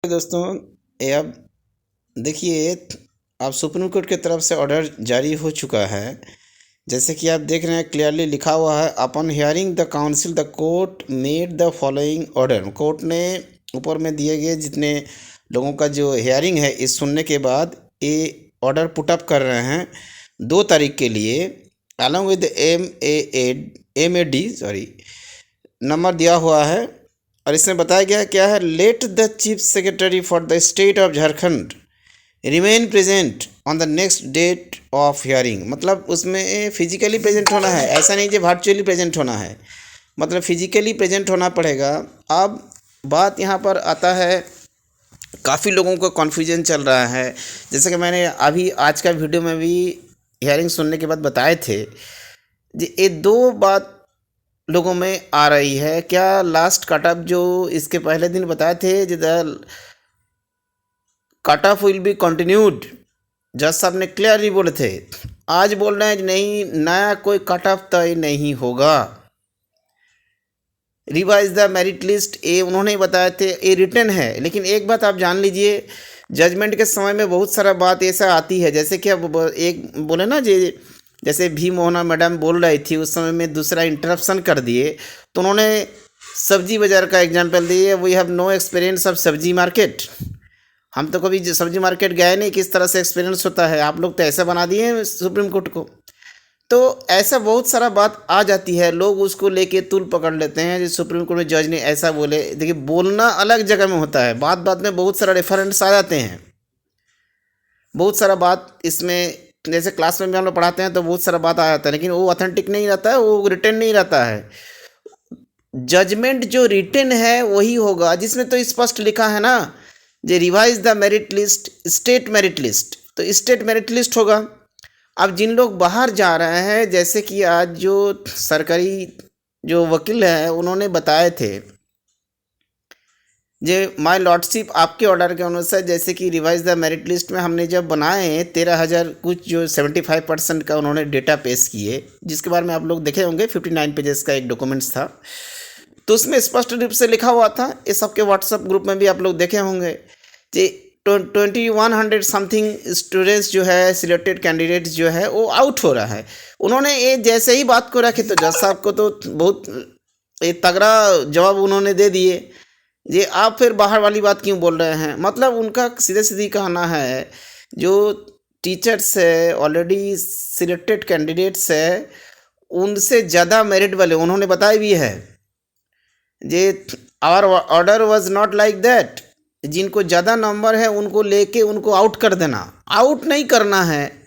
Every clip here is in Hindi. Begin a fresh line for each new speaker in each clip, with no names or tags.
दोस्तों, ये अब देखिए, अब सुप्रीम कोर्ट की तरफ से ऑर्डर जारी हो चुका है। जैसे कि आप देख रहे हैं, क्लियरली लिखा हुआ है, upon hearing the council the court made the following order. Court ने ऊपर में दिए गए जितने लोगों का जो हियरिंग है, इस सुनने के बाद ये ऑर्डर पुटअप कर रहे हैं 2 तारीख के लिए, अलॉन्ग विद MAD नंबर दिया हुआ है। और इसमें बताया गया क्या है, let the chief secretary for the state of Jharkhand remain present on the next date of hearing. मतलब उसमें फिजिकली प्रेजेंट होना है, ऐसा नहीं कि वर्चुअली प्रेजेंट होना है, मतलब फिजिकली प्रेजेंट होना पड़ेगा। अब बात यहाँ पर आता है, काफ़ी लोगों को कन्फ्यूजन चल रहा है। जैसे कि मैंने अभी आज का वीडियो में भी हियरिंग सुनने के बाद बताए थे, ये 2 बात लोगों में आ रही है। क्या लास्ट कट ऑफ जो इसके पहले दिन बताए थे, cut off will be continued, जज साहब ने क्लियरली बोले थे। आज बोल रहे हैं कि नहीं, नया कोई कट ऑफ तय नहीं होगा। रिवाइज द मेरिट लिस्ट, ये उन्होंने बताए थे, ये रिटर्न है। लेकिन एक बात आप जान लीजिए, जजमेंट के समय में बहुत सारा बात ऐसा आती है। जैसे कि अब एक बोले ना जी, जैसे भी मोहना मैडम बोल रही थी, उस समय में दूसरा इंटरप्शन कर दिए, तो उन्होंने सब्जी बाज़ार का एग्जांपल दिए। We have no experience of sabzi market, हम तो कभी सब्जी मार्केट गए नहीं, किस तरह से एक्सपीरियंस होता है। आप लोग तो ऐसा बना दिए हैं सुप्रीम कोर्ट को। तो ऐसा बहुत सारा बात आ जाती है, लोग उसको लेके तुल पकड़ लेते हैं। जो सुप्रीम कोर्ट में जज ने ऐसा बोले, देखिए बोलना अलग जगह में होता है, बात बात में बहुत सारा रेफरेंस आ जाते हैं, बहुत सारा बात इसमें। जैसे क्लास में भी हम लोग पढ़ाते हैं तो बहुत सारा बात आ जाता है, लेकिन वो ऑथेंटिक नहीं रहता है, वो रिटर्न नहीं रहता है। जजमेंट जो रिटर्न है वही होगा, जिसमें तो स्पष्ट लिखा है ना, जे revise the merit list, state merit list, तो स्टेट मेरिट लिस्ट होगा। अब जिन लोग बाहर जा रहे हैं, जैसे कि आज जो सरकारी जो वकील हैं, उन्होंने बताए थे, जे माय लॉर्डशिप आपके ऑर्डर के अनुसार, जैसे कि रिवाइज द मेरिट लिस्ट में हमने जब बनाए 13,000 कुछ, जो 75% का उन्होंने डेटा पेश किए, जिसके बारे में आप लोग देखे होंगे, 59 पेजेस का एक डॉक्यूमेंट्स था। तो उसमें स्पष्ट रूप से लिखा हुआ था, ये सबके व्हाट्सएप ग्रुप में भी आप लोग देखे होंगे, कि 2100 समथिंग स्टूडेंट्स जो है, सिलेक्टेड कैंडिडेट्स जो है, वो आउट हो रहा है। उन्होंने ये जैसे ही बात को रखे, तो जज साहब को तो बहुत एक तगड़ा जवाब उन्होंने दे दिए, ये आप फिर बाहर वाली बात क्यों बोल रहे हैं। मतलब उनका सीधे सीधी कहना है, जो टीचर्स है, ऑलरेडी सिलेक्टेड कैंडिडेट्स है, उनसे ज़्यादा मेरिट वाले, उन्होंने बताया भी है, जे our order was not like that, जिनको ज़्यादा नंबर है उनको लेके उनको आउट कर देना, आउट नहीं करना है।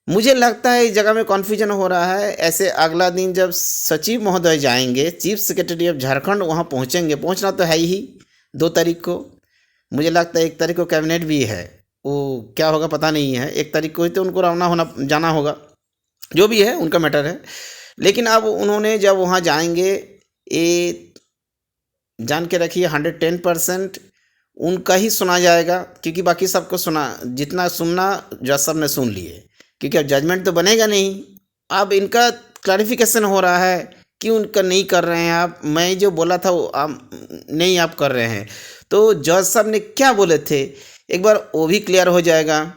मुझे लगता है इस जगह में कन्फ्यूजन हो रहा है। ऐसे अगला दिन जब सचिव महोदय जाएंगे, चीफ सेक्रेटरी ऑफ झारखंड वहाँ पहुँचेंगे, पहुँचना तो है ही 2 तारीख को। मुझे लगता है 1 तारीख को कैबिनेट भी है, वो क्या होगा पता नहीं है। 1 तारीख को ही तो उनको रवाना होना जाना होगा, जो भी है उनका मैटर है। लेकिन अब उन्होंने जब वहाँ जाएंगे, ये जान के रखिए 110% उनका ही सुना जाएगा, क्योंकि बाकी सबको सुना, जितना सुनना जज साहब ने सुन लिए, क्योंकि अब जजमेंट तो बनेगा नहीं। अब इनका क्लैरिफिकेशन हो रहा है कि उनका नहीं कर रहे हैं आप, मैं जो बोला था वो आप नहीं आप कर रहे हैं। तो जज साहब ने क्या बोले थे, एक बार वो भी क्लियर हो जाएगा।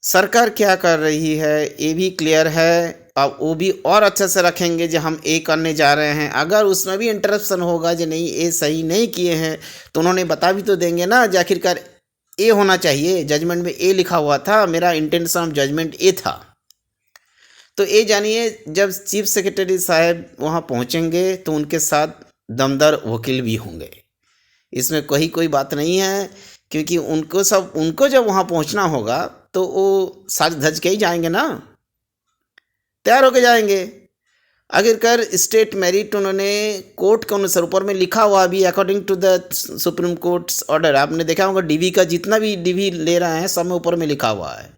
सरकार क्या कर रही है ये भी क्लियर है। अब वो भी और अच्छे से रखेंगे, जो हम ए करने जा रहे हैं, अगर उसमें भी इंटरप्शन होगा, जो नहीं ये सही नहीं किए हैं, तो उन्होंने बता भी तो देंगे ना, जो आखिरकार ए होना चाहिए, जजमेंट में ए लिखा हुआ था, मेरा इंटेंशन ऑफ जजमेंट ए था। तो ये जानिए, जब चीफ सेक्रेटरी साहब वहाँ पहुँचेंगे तो उनके साथ दमदार वकील भी होंगे, इसमें कोई बात नहीं है, क्योंकि उनको जब वहाँ पहुँचना होगा तो वो साज धज के ही जाएंगे ना, तैयार होके जाएंगे। आखिरकार स्टेट मेरिट उन्होंने कोर्ट के अनुसार ऊपर में लिखा हुआ भी, according to the supreme court's order, आपने देखा होगा डीवी का जितना भी डीवी ले रहे हैं, सब में ऊपर में लिखा हुआ है,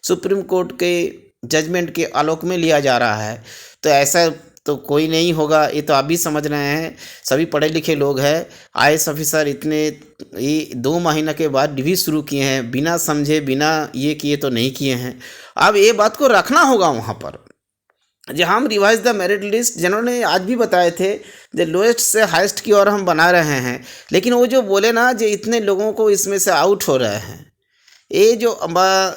सुप्रीम कोर्ट के जजमेंट के आलोक में लिया जा रहा है। तो ऐसा तो कोई नहीं होगा, ये तो आप भी समझ रहे हैं, सभी पढ़े लिखे लोग हैं। IAS ऑफिसर इतने ये 2 महीने के बाद डिवी शुरू किए हैं, बिना समझे बिना ये किए तो नहीं किए हैं। अब ये बात को रखना होगा वहाँ पर, जो हम रिवाइज द मेरिट लिस्ट, जिन्होंने आज भी बताए थे, जो लोएस्ट से हाईएस्ट की ओर हम बना रहे हैं, लेकिन वो जो बोले ना जो इतने लोगों को इसमें से आउट हो रहे हैं, ये जो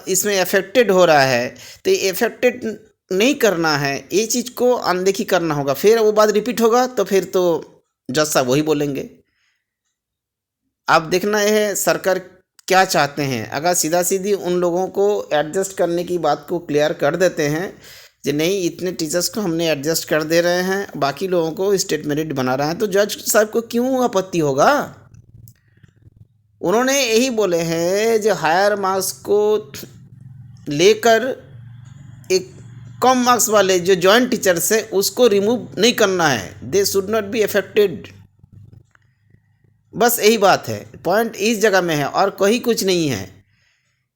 इसमें अफेक्टेड हो रहा है, तो ये अफेक्टेड नहीं करना है, ये चीज़ को अनदेखी करना होगा। फिर वो बात रिपीट होगा तो फिर तो जज साहब वही बोलेंगे। आप देखना है सरकार क्या चाहते हैं। अगर सीधा सीधी उन लोगों को एडजस्ट करने की बात को क्लियर कर देते हैं कि नहीं इतने टीचर्स को हमने एडजस्ट कर दे रहे हैं, बाकी लोगों को स्टेट मेरिट बना रहे हैं, तो जज साहब को क्यों आपत्ति होगा। उन्होंने यही बोले हैं जो हायर मार्क्स को लेकर एक कम मार्क्स वाले जो जॉइंट टीचर्स है उसको रिमूव नहीं करना है, they should not be affected. बस यही बात है, पॉइंट इस जगह में है और कोई कुछ नहीं है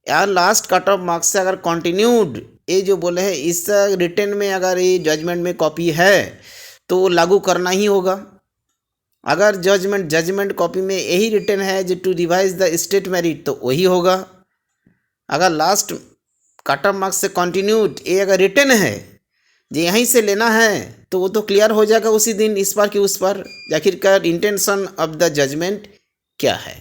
यार। लास्ट कट ऑफ मार्क्स से अगर कंटिन्यूड ये जो बोले हैं इस रिटर्न में अगर ये जजमेंट में कॉपी है तो लागू करना ही होगा। अगर जजमेंट कॉपी में यही रिटर्न है जो to revise the state merit तो वही होगा। अगर लास्ट कट ऑफ मार्क्स से कंटिन्यूड ये अगर रिटर्न है जो यहीं से लेना है तो वो तो क्लियर हो जाएगा उसी दिन, इस बार कि उस बार आखिरकार इंटेंशन ऑफ द जजमेंट क्या है।